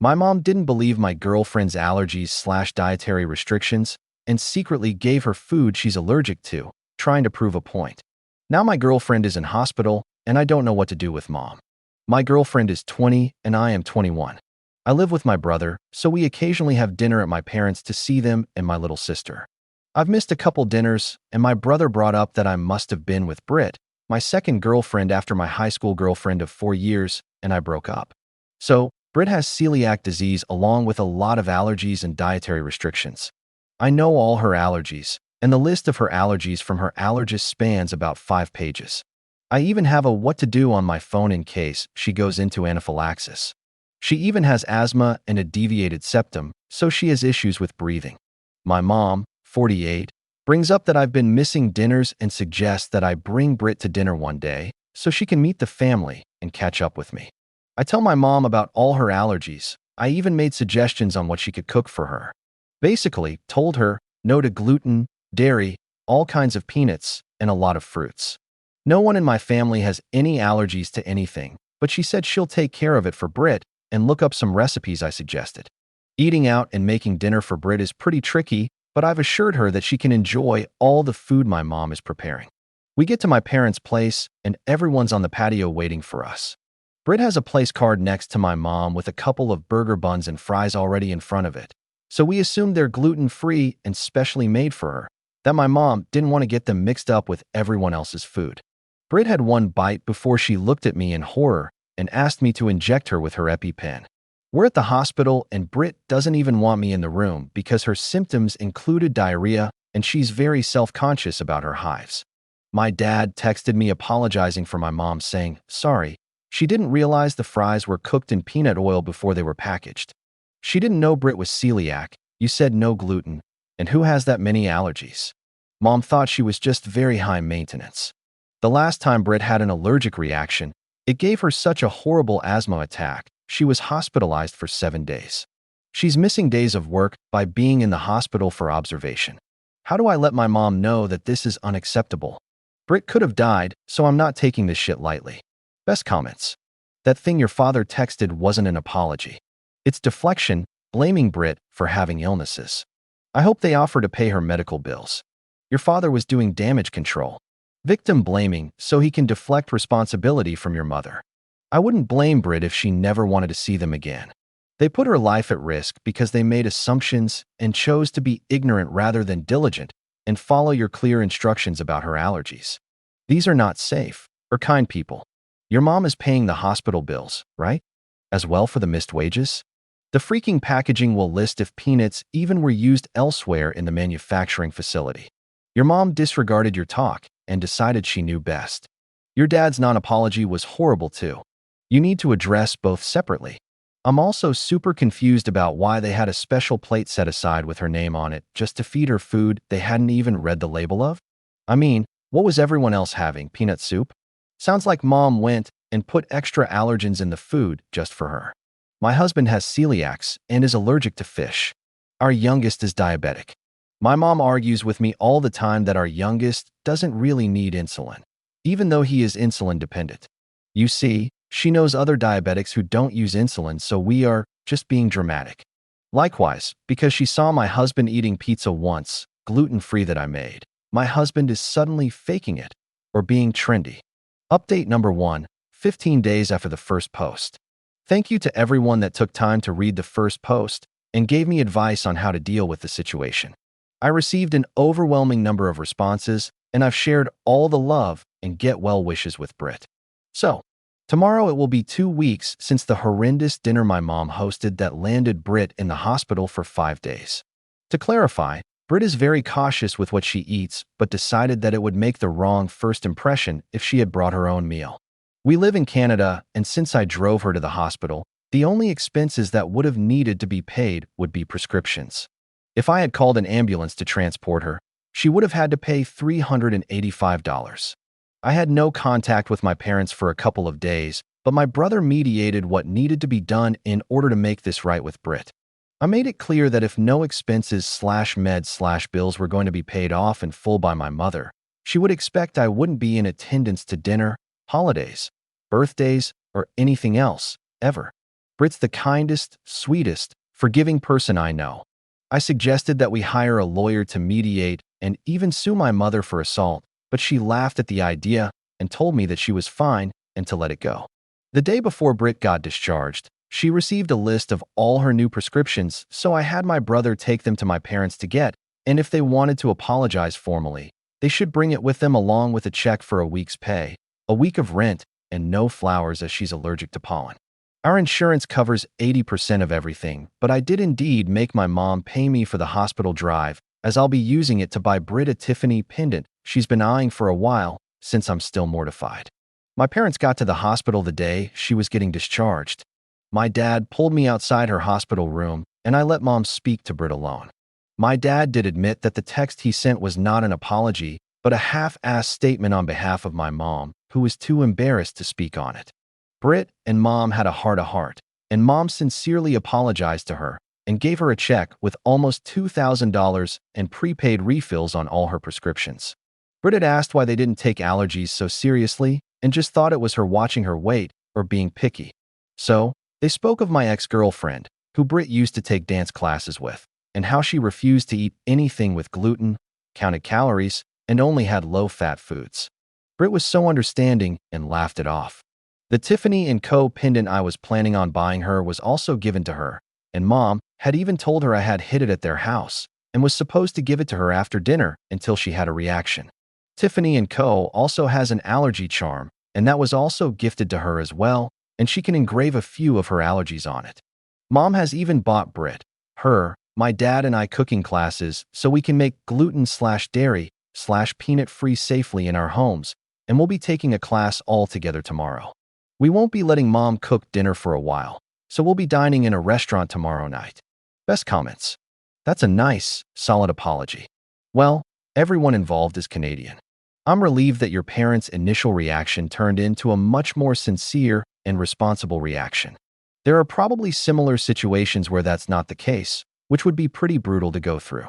My mom didn't believe my girlfriend's allergies/dietary restrictions and secretly gave her food she's allergic to, trying to prove a point. Now my girlfriend is in hospital, and I don't know what to do with mom. My girlfriend is 20 and I am 21. I live with my brother, so we occasionally have dinner at my parents' to see them and my little sister. I've missed a couple dinners, and my brother brought up that I must have been with Britt, my second girlfriend after my high school girlfriend of 4 years, and I broke up. So, Britt has celiac disease along with a lot of allergies and dietary restrictions. I know all her allergies, and the list of her allergies from her allergist spans about 5 pages. I even have a what to do on my phone in case she goes into anaphylaxis. She even has asthma and a deviated septum, so she has issues with breathing. My mom, 48, brings up that I've been missing dinners and suggests that I bring Britt to dinner one day so she can meet the family and catch up with me. I tell my mom about all her allergies. I even made suggestions on what she could cook for her. Basically, told her no to gluten, dairy, all kinds of peanuts, and a lot of fruits. No one in my family has any allergies to anything, but she said she'll take care of it for Britt and look up some recipes I suggested. Eating out and making dinner for Britt is pretty tricky, but I've assured her that she can enjoy all the food my mom is preparing. We get to my parents' place, and everyone's on the patio waiting for us. Britt has a place card next to my mom with a couple of burger buns and fries already in front of it, so we assumed they're gluten-free and specially made for her, that my mom didn't want to get them mixed up with everyone else's food. Britt had one bite before she looked at me in horror and asked me to inject her with her EpiPen. We're at the hospital and Britt doesn't even want me in the room because her symptoms included diarrhea and she's very self-conscious about her hives. My dad texted me apologizing for my mom saying, "Sorry, she didn't realize the fries were cooked in peanut oil before they were packaged. She didn't know Britt was celiac, you said no gluten, and who has that many allergies?" Mom thought she was just very high maintenance. The last time Britt had an allergic reaction, it gave her such a horrible asthma attack, she was hospitalized for 7 days. She's missing days of work by being in the hospital for observation. How do I let my mom know that this is unacceptable? Britt could have died, so I'm not taking this shit lightly. Best comments. That thing your father texted wasn't an apology. It's deflection, blaming Britt for having illnesses. I hope they offer to pay her medical bills. Your father was doing damage control. Victim blaming so he can deflect responsibility from your mother. I wouldn't blame Britt if she never wanted to see them again. They put her life at risk because they made assumptions and chose to be ignorant rather than diligent and follow your clear instructions about her allergies. These are not safe or kind people. Your mom is paying the hospital bills, right? As well for the missed wages? The freaking packaging will list if peanuts even were used elsewhere in the manufacturing facility. Your mom disregarded your talk and decided she knew best. Your dad's non-apology was horrible too. You need to address both separately. I'm also super confused about why they had a special plate set aside with her name on it just to feed her food they hadn't even read the label of. I mean, what was everyone else having, peanut soup? Sounds like mom went and put extra allergens in the food just for her. My husband has celiacs and is allergic to fish. Our youngest is diabetic. My mom argues with me all the time that our youngest doesn't really need insulin, even though he is insulin dependent. You see, she knows other diabetics who don't use insulin, so we are just being dramatic. Likewise, because she saw my husband eating pizza once, gluten-free that I made, my husband is suddenly faking it or being trendy. Update number 1, 15 days after the first post. Thank you to everyone that took time to read the first post and gave me advice on how to deal with the situation. I received an overwhelming number of responses, and I've shared all the love and get well wishes with Britt. So, tomorrow it will be 2 weeks since the horrendous dinner my mom hosted that landed Britt in the hospital for 5 days. To clarify, Britt is very cautious with what she eats, but decided that it would make the wrong first impression if she had brought her own meal. We live in Canada, and since I drove her to the hospital, the only expenses that would have needed to be paid would be prescriptions. If I had called an ambulance to transport her, she would have had to pay $385. I had no contact with my parents for a couple of days, but my brother mediated what needed to be done in order to make this right with Britt. I made it clear that if no expenses/meds/bills were going to be paid off in full by my mother, she would expect I wouldn't be in attendance to dinner, holidays, birthdays, or anything else, ever. Brit's the kindest, sweetest, forgiving person I know. I suggested that we hire a lawyer to mediate and even sue my mother for assault, but she laughed at the idea and told me that she was fine and to let it go. The day before Brit got discharged, she received a list of all her new prescriptions, so I had my brother take them to my parents to get, and if they wanted to apologize formally, they should bring it with them along with a check for a week's pay, a week of rent, and no flowers as she's allergic to pollen. Our insurance covers 80% of everything, but I did indeed make my mom pay me for the hospital drive, as I'll be using it to buy Brit a Tiffany pendant she's been eyeing for a while, since I'm still mortified. My parents got to the hospital the day she was getting discharged. My dad pulled me outside her hospital room, and I let Mom speak to Brit alone. My dad did admit that the text he sent was not an apology, but a half-assed statement on behalf of my mom, who was too embarrassed to speak on it. Brit and Mom had a heart-to-heart, and Mom sincerely apologized to her and gave her a check with almost $2,000 and prepaid refills on all her prescriptions. Brit had asked why they didn't take allergies so seriously and just thought it was her watching her weight or being picky. So, they spoke of my ex-girlfriend, who Brit used to take dance classes with, and how she refused to eat anything with gluten, counted calories, and only had low-fat foods. Brit was so understanding and laughed it off. The Tiffany & Co. pendant I was planning on buying her was also given to her, and Mom had even told her I had hid it at their house and was supposed to give it to her after dinner until she had a reaction. Tiffany & Co. also has an allergy charm, and that was also gifted to her as well, and she can engrave a few of her allergies on it. Mom has even bought Brit, my dad and I cooking classes so we can make gluten/dairy/peanut-free safely in our homes, and we'll be taking a class all together tomorrow. We won't be letting Mom cook dinner for a while, so we'll be dining in a restaurant tomorrow night. Best comments. That's a nice, solid apology. Well, everyone involved is Canadian. I'm relieved that your parents' initial reaction turned into a much more sincere and responsible reaction. There are probably similar situations where that's not the case, which would be pretty brutal to go through.